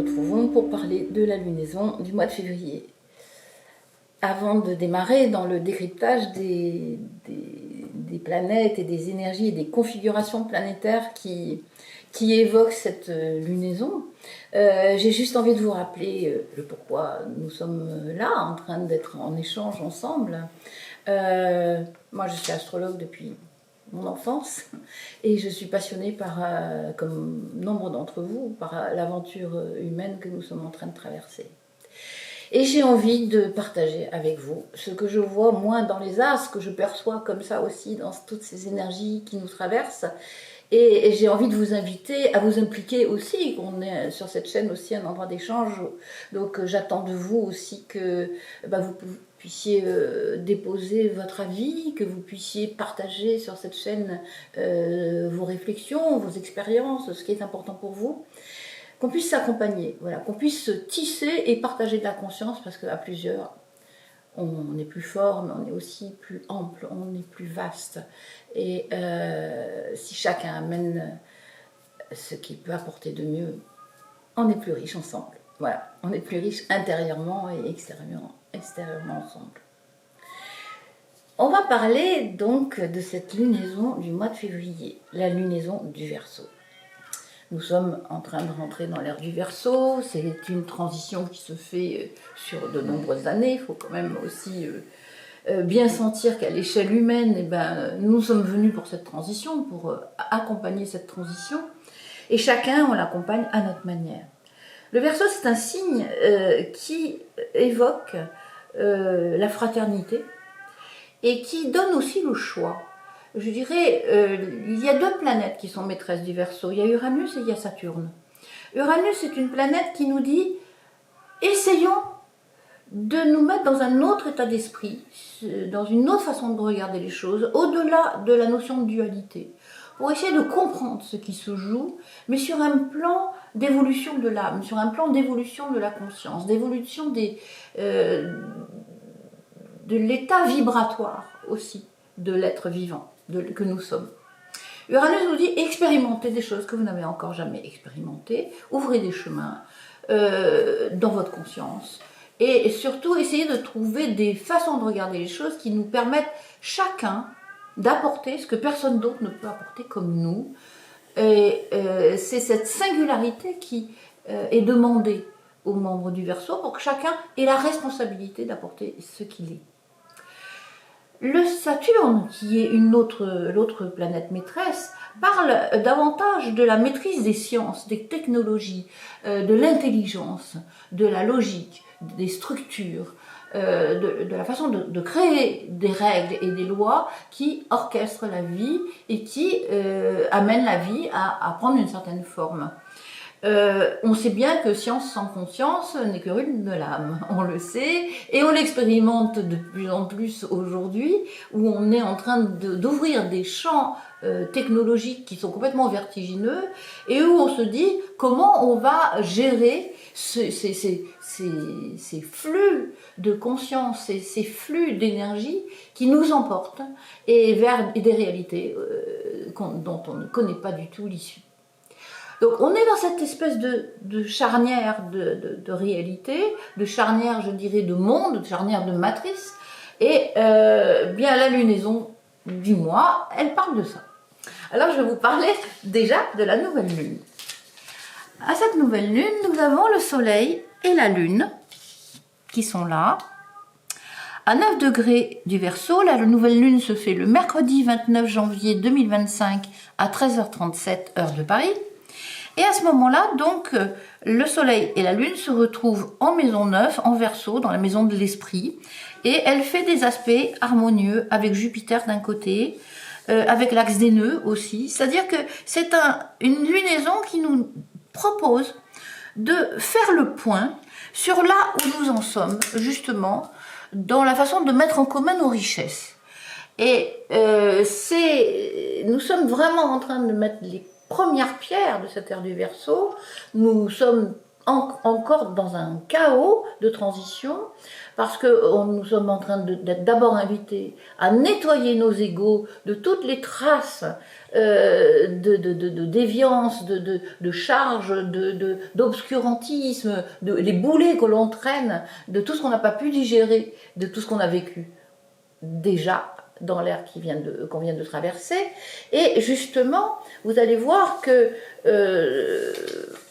retrouvons pour parler de la lunaison du mois de février. Avant de démarrer dans le décryptage des planètes et des énergies et des configurations planétaires qui évoquent cette lunaison, j'ai juste envie de vous rappeler le pourquoi nous sommes là, en train d'être en échange ensemble. Moi, je suis astrologue depuis mon enfance et je suis passionnée par, comme nombre d'entre vous, par l'aventure humaine que nous sommes en train de traverser. Et j'ai envie de partager avec vous ce que je vois moins dans les astres, que je perçois comme ça aussi dans toutes ces énergies qui nous traversent. Et j'ai envie de vous inviter à vous impliquer aussi, qu'on est sur cette chaîne aussi un endroit d'échange. Donc j'attends de vous aussi que vous puissiez déposer votre avis, que vous puissiez partager sur cette chaîne vos réflexions, vos expériences, ce qui est important pour vous. Qu'on puisse s'accompagner, voilà, qu'on puisse se tisser et partager de la conscience, parce qu'à plusieurs, on est plus fort, mais on est aussi plus ample, on est plus vaste. Et si chacun amène ce qu'il peut apporter de mieux, on est plus riche ensemble. Voilà, on est plus riche intérieurement et extérieurement ensemble. On va parler donc de cette lunaison du mois de février, la lunaison du Verseau. Nous sommes en train de rentrer dans l'ère du Verseau, c'est une transition qui se fait sur de nombreuses années. Il faut quand même aussi bien sentir qu'à l'échelle humaine, nous sommes venus pour cette transition, pour accompagner cette transition, et chacun, on l'accompagne à notre manière. Le Verseau, c'est un signe qui évoque la fraternité et qui donne aussi le choix. Je dirais, il y a deux planètes qui sont maîtresses du Verseau. Il y a Uranus et il y a Saturne. Uranus, c'est une planète qui nous dit, essayons de nous mettre dans un autre état d'esprit, dans une autre façon de regarder les choses, au-delà de la notion de dualité, pour essayer de comprendre ce qui se joue, mais sur un plan d'évolution de l'âme, sur un plan d'évolution de la conscience, d'évolution de l'état vibratoire aussi de l'être vivant que nous sommes. Uranus nous dit expérimentez des choses que vous n'avez encore jamais expérimentées, ouvrez des chemins dans votre conscience et surtout essayez de trouver des façons de regarder les choses qui nous permettent chacun d'apporter ce que personne d'autre ne peut apporter comme nous. Et c'est cette singularité qui est demandée aux membres du Verseau pour que chacun ait la responsabilité d'apporter ce qu'il est. Le Saturne, qui est l'autre planète maîtresse, parle davantage de la maîtrise des sciences, des technologies, de l'intelligence, de la logique, des structures, de la façon de créer des règles et des lois qui orchestrent la vie et qui amènent la vie à prendre une certaine forme. On sait bien que science sans conscience n'est que ruine de l'âme, on le sait, et on l'expérimente de plus en plus aujourd'hui, où on est en train d'ouvrir des champs technologiques qui sont complètement vertigineux, et où on se dit comment on va gérer ces flux de conscience, ces flux d'énergie qui nous emportent et vers des réalités dont on ne connaît pas du tout l'issue. Donc on est dans cette espèce de charnière de réalité, de charnière, je dirais, de monde, de charnière de matrice, et bien la lunaison du mois, elle parle de ça. Alors je vais vous parler déjà de la nouvelle lune. À cette nouvelle lune, nous avons le soleil et la lune qui sont là. À 9 degrés du Verseau, la nouvelle lune se fait le mercredi 29 janvier 2025 à 13h37 heure de Paris. Et à ce moment-là, donc, le soleil et la lune se retrouvent en maison 9, en Verseau, dans la maison de l'esprit, et elle fait des aspects harmonieux avec Jupiter d'un côté, avec l'axe des nœuds aussi, c'est-à-dire que c'est une lunaison qui nous propose de faire le point sur là où nous en sommes, justement, dans la façon de mettre en commun nos richesses. Et nous sommes vraiment en train de mettre les première pierre de cette ère du Verseau. Nous sommes encore dans un chaos de transition. parce que nous sommes en train d'être d'abord invités à nettoyer nos égos de toutes les traces de déviance, de charge, d'obscurantisme, les boulets que l'on traîne, de tout ce qu'on n'a pas pu digérer, de tout ce qu'on a vécu déjà dans l'ère qu'on vient de traverser. Et justement, vous allez voir que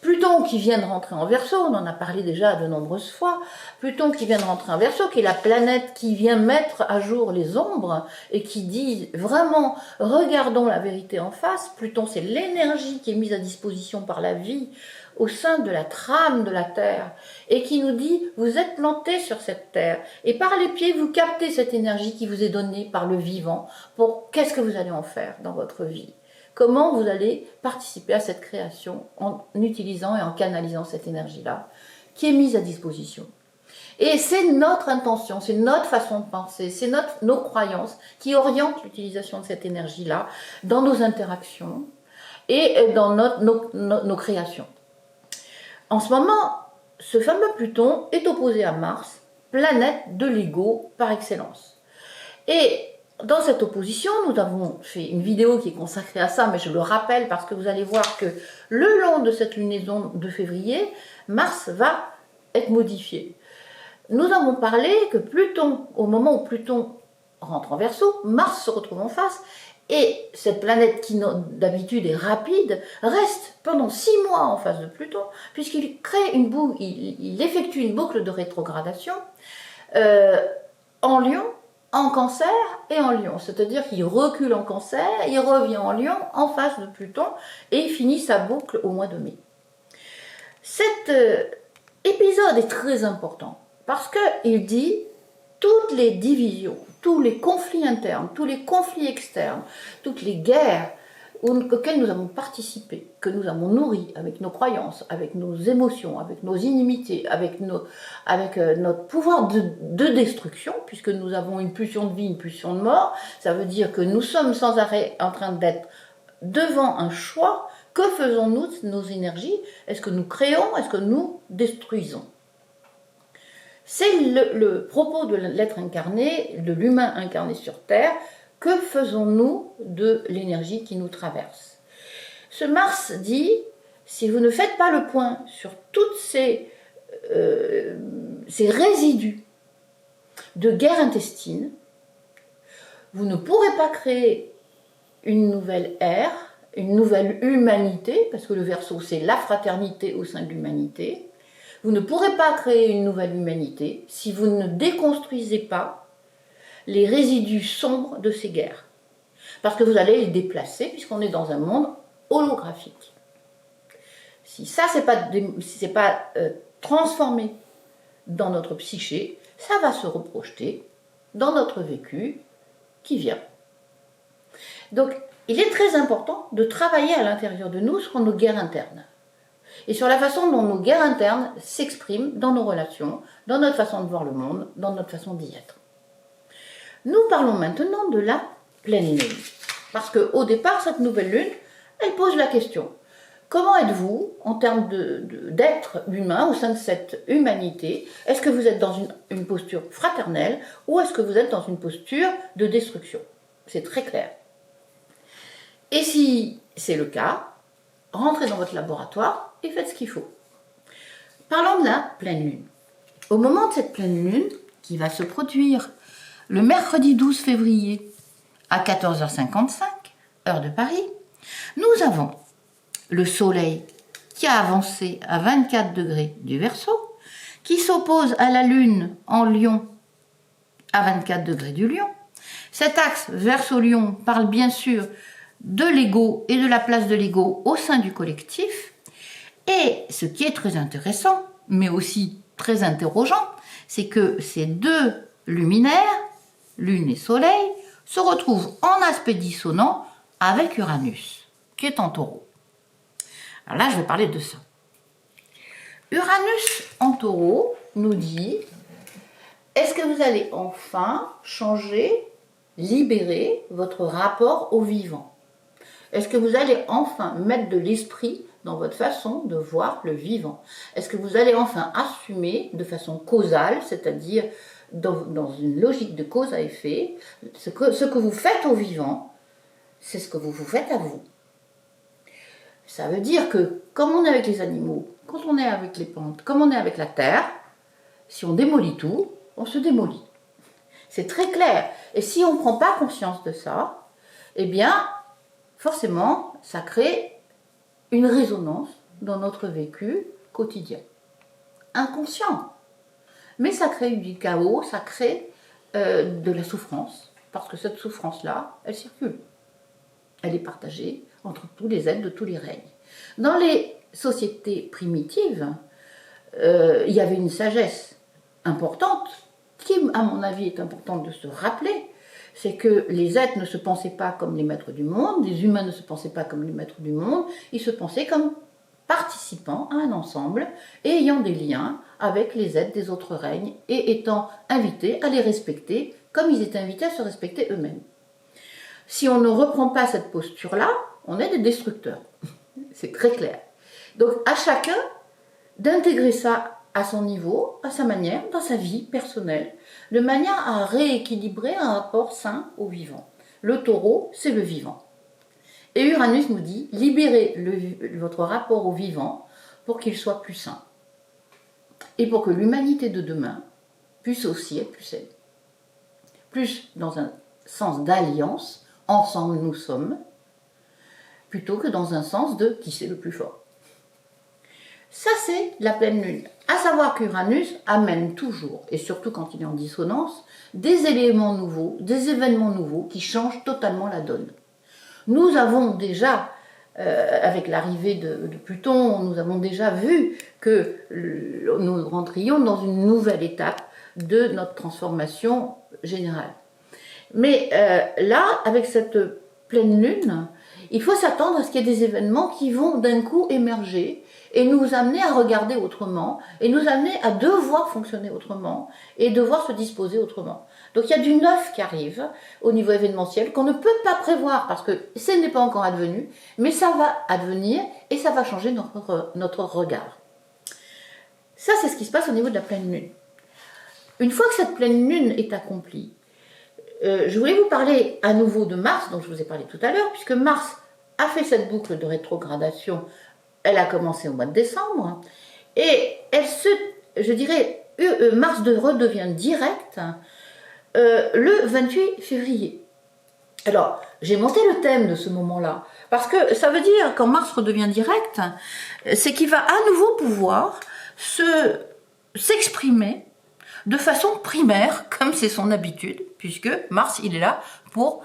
Pluton qui vient de rentrer en Verseau, on en a parlé déjà de nombreuses fois, Pluton qui vient de rentrer en Verseau, qui est la planète qui vient mettre à jour les ombres et qui dit vraiment, regardons la vérité en face. Pluton, c'est l'énergie qui est mise à disposition par la vie au sein de la trame de la Terre et qui nous dit, vous êtes plantés sur cette Terre et par les pieds, vous captez cette énergie qui vous est donnée par le vivant pour qu'est-ce que vous allez en faire dans votre vie. Comment vous allez participer à cette création en utilisant et en canalisant cette énergie-là qui est mise à disposition. Et c'est notre intention, c'est notre façon de penser, c'est nos croyances qui orientent l'utilisation de cette énergie-là dans nos interactions et dans nos créations. En ce moment, ce fameux Pluton est opposé à Mars, planète de l'ego par excellence. Et dans cette opposition, nous avons fait une vidéo qui est consacrée à ça, mais je le rappelle parce que vous allez voir que le long de cette lunaison de février, Mars va être modifié. Nous avons parlé que Pluton, au moment où Pluton rentre en Verseau, Mars se retrouve en face, et cette planète qui d'habitude est rapide, reste pendant 6 mois en face de Pluton, puisqu'il crée une boucle, il effectue une boucle de rétrogradation en Lion, en Cancer et en Lion, c'est-à-dire qu'il recule en Cancer, il revient en Lion en face de Pluton et il finit sa boucle au mois de mai. Cet épisode est très important parce qu'il dit toutes les divisions, tous les conflits internes, tous les conflits externes, toutes les guerres auxquelles nous avons participé, que nous avons nourri avec nos croyances, avec nos émotions, avec nos inimités, avec notre pouvoir de destruction, puisque nous avons une pulsion de vie, une pulsion de mort, ça veut dire que nous sommes sans arrêt en train d'être devant un choix. Que faisons-nous de nos énergies? Est-ce que nous créons? Est-ce que nous détruisons? C'est le propos de l'être incarné, de l'humain incarné sur Terre. Que faisons-nous de l'énergie qui nous traverse? Ce Mars dit, si vous ne faites pas le point sur tous ces résidus de guerre intestine, vous ne pourrez pas créer une nouvelle ère, une nouvelle humanité, parce que le Verseau, c'est la fraternité au sein de l'humanité. Vous ne pourrez pas créer une nouvelle humanité si vous ne déconstruisez pas les résidus sombres de ces guerres. Parce que vous allez les déplacer, puisqu'on est dans un monde holographique. Si ça, c'est pas transformé dans notre psyché, ça va se reprojeter dans notre vécu qui vient. Donc, il est très important de travailler à l'intérieur de nous sur nos guerres internes. Et sur la façon dont nos guerres internes s'expriment dans nos relations, dans notre façon de voir le monde, dans notre façon d'y être. Nous parlons maintenant de la pleine lune. Parce qu'au départ, cette nouvelle lune, elle pose la question. Comment êtes-vous en termes d'être humain au sein de cette humanité? Est-ce que vous êtes dans une posture fraternelle ou est-ce que vous êtes dans une posture de destruction? C'est très clair. Et si c'est le cas, rentrez dans votre laboratoire et faites ce qu'il faut. Parlons de la pleine lune. Au moment de cette pleine lune, qui va se produire le mercredi 12 février à 14h55, heure de Paris, nous avons le Soleil qui a avancé à 24 degrés du Verseau, qui s'oppose à la Lune en Lion à 24 degrés du Lion. Cet axe Verseau-Lion parle bien sûr de l'ego et de la place de l'ego au sein du collectif. Et ce qui est très intéressant, mais aussi très interrogeant, c'est que ces deux luminaires, Lune et Soleil, se retrouvent en aspect dissonant avec Uranus, qui est en Taureau. Alors là, je vais parler de ça. Uranus en Taureau nous dit, est-ce que vous allez enfin changer, libérer votre rapport au vivant? Est-ce que vous allez enfin mettre de l'esprit dans votre façon de voir le vivant? Est-ce que vous allez enfin assumer de façon causale, c'est-à-dire dans une logique de cause à effet, ce que vous faites au vivant, c'est ce que vous vous faites à vous? Ça veut dire que, comme on est avec les animaux, quand on est avec les plantes, comme on est avec la terre, si on démolit tout, on se démolit. C'est très clair. Et si on ne prend pas conscience de ça, eh bien, forcément, ça crée une résonance dans notre vécu quotidien. Inconscient. Mais ça crée du chaos, ça crée de la souffrance, parce que cette souffrance-là, elle circule. Elle est partagée entre tous les êtres de tous les règnes. Dans les sociétés primitives, il y avait une sagesse importante, qui, à mon avis, est importante de se rappeler, c'est que les êtres ne se pensaient pas comme les maîtres du monde, les humains ne se pensaient pas comme les maîtres du monde, ils se pensaient comme participant à un ensemble et ayant des liens avec les êtres des autres règnes et étant invités à les respecter comme ils étaient invités à se respecter eux-mêmes. Si on ne reprend pas cette posture-là, on est des destructeurs. C'est très clair. Donc à chacun d'intégrer ça à son niveau, à sa manière, dans sa vie personnelle, de manière à rééquilibrer un rapport sain au vivant. Le taureau, c'est le vivant. Et Uranus nous dit, libérez votre rapport au vivant pour qu'il soit plus sain. Et pour que l'humanité de demain puisse aussi être plus saine. Plus dans un sens d'alliance, ensemble nous sommes, plutôt que dans un sens de qui c'est le plus fort. Ça, c'est la pleine lune. À savoir qu'Uranus amène toujours, et surtout quand il est en dissonance, des éléments nouveaux, des événements nouveaux qui changent totalement la donne. Nous avons déjà, avec l'arrivée de Pluton, nous avons déjà vu que nous rentrions dans une nouvelle étape de notre transformation générale. Mais là, avec cette pleine lune, il faut s'attendre à ce qu'il y ait des événements qui vont d'un coup émerger et nous amener à regarder autrement, et nous amener à devoir fonctionner autrement, et devoir se disposer autrement. Donc il y a du neuf qui arrive au niveau événementiel, qu'on ne peut pas prévoir, parce que ce n'est pas encore advenu, mais ça va advenir, et ça va changer notre regard. Ça, c'est ce qui se passe au niveau de la pleine lune. Une fois que cette pleine lune est accomplie, je voulais vous parler à nouveau de Mars, dont je vous ai parlé tout à l'heure, puisque Mars a fait cette boucle de rétrogradation. Elle a commencé au mois de décembre et Mars redevient direct le 28 février. Alors, j'ai monté le thème de ce moment-là parce que ça veut dire quand Mars redevient direct, c'est qu'il va à nouveau pouvoir s'exprimer de façon primaire, comme c'est son habitude, puisque Mars, il est là pour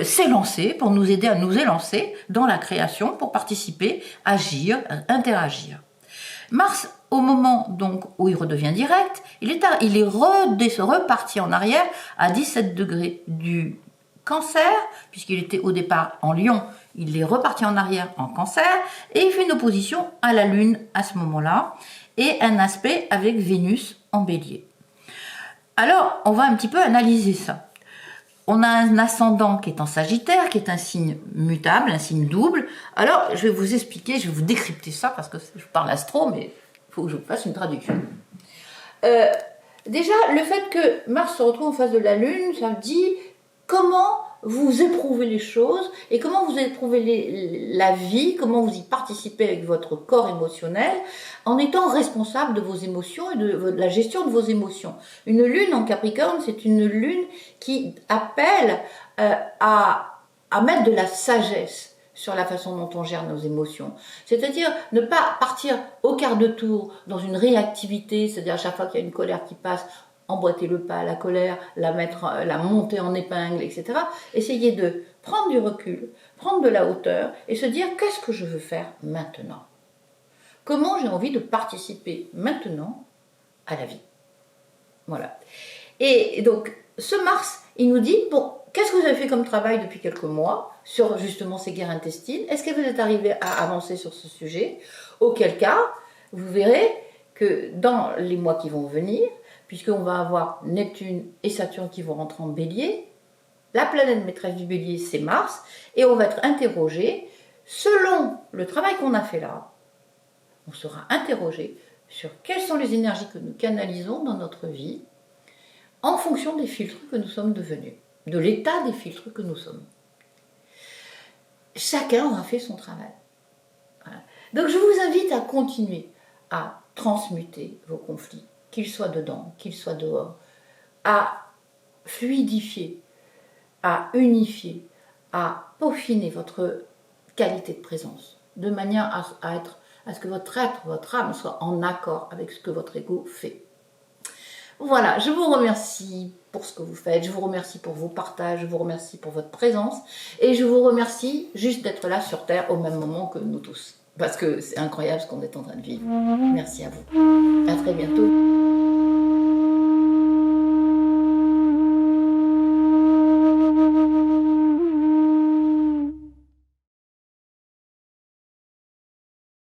s'élancer, pour nous aider à nous élancer dans la création, pour participer, agir, interagir. Mars, au moment donc où il redevient direct, il est reparti en arrière à 17 degrés du Cancer, puisqu'il était au départ en Lion, il est reparti en arrière en Cancer, et il fait une opposition à la Lune à ce moment-là, et un aspect avec Vénus en Bélier. Alors, on va un petit peu analyser ça. On a un ascendant qui est en Sagittaire, qui est un signe mutable, un signe double. Alors, je vais vous expliquer, je vais vous décrypter ça, parce que je parle astro, mais il faut que je vous fasse une traduction. Déjà, le fait que Mars se retrouve en face de la Lune, ça dit comment vous éprouvez les choses et comment vous éprouvez la vie, comment vous y participez avec votre corps émotionnel en étant responsable de vos émotions et de la gestion de vos émotions. Une lune en Capricorne, c'est une lune qui appelle à mettre de la sagesse sur la façon dont on gère nos émotions. C'est-à-dire ne pas partir au quart de tour dans une réactivité, c'est-à-dire à chaque fois qu'il y a une colère qui passe, emboîter le pas à la colère, la monter en épingle, etc. Essayer de prendre du recul, prendre de la hauteur et se dire qu'est-ce que je veux faire maintenant ? Comment j'ai envie de participer maintenant à la vie ? Voilà. Et donc, ce Mars, il nous dit, bon, qu'est-ce que vous avez fait comme travail depuis quelques mois sur justement ces guerres intestines ? Est-ce que vous êtes arrivé à avancer sur ce sujet ? Auquel cas, vous verrez que dans les mois qui vont venir, puisqu'on va avoir Neptune et Saturne qui vont rentrer en Bélier, la planète maîtresse du Bélier, c'est Mars, et on va être interrogé Selon le travail qu'on a fait là, on sera interrogé sur quelles sont les énergies que nous canalisons dans notre vie en fonction des filtres que nous sommes devenus, de l'état des filtres que nous sommes. Chacun aura fait son travail. Voilà. Donc je vous invite à continuer à transmuter vos conflits, qu'ils soient dedans, qu'ils soient dehors, à fluidifier, à unifier, à peaufiner votre qualité de présence, de manière à ce que votre être, votre âme soit en accord avec ce que votre ego fait. Voilà, je vous remercie pour ce que vous faites, je vous remercie pour vos partages, je vous remercie pour votre présence et je vous remercie juste d'être là sur Terre au même moment que nous tous. Parce que c'est incroyable ce qu'on est en train de vivre. Merci à vous. À très bientôt.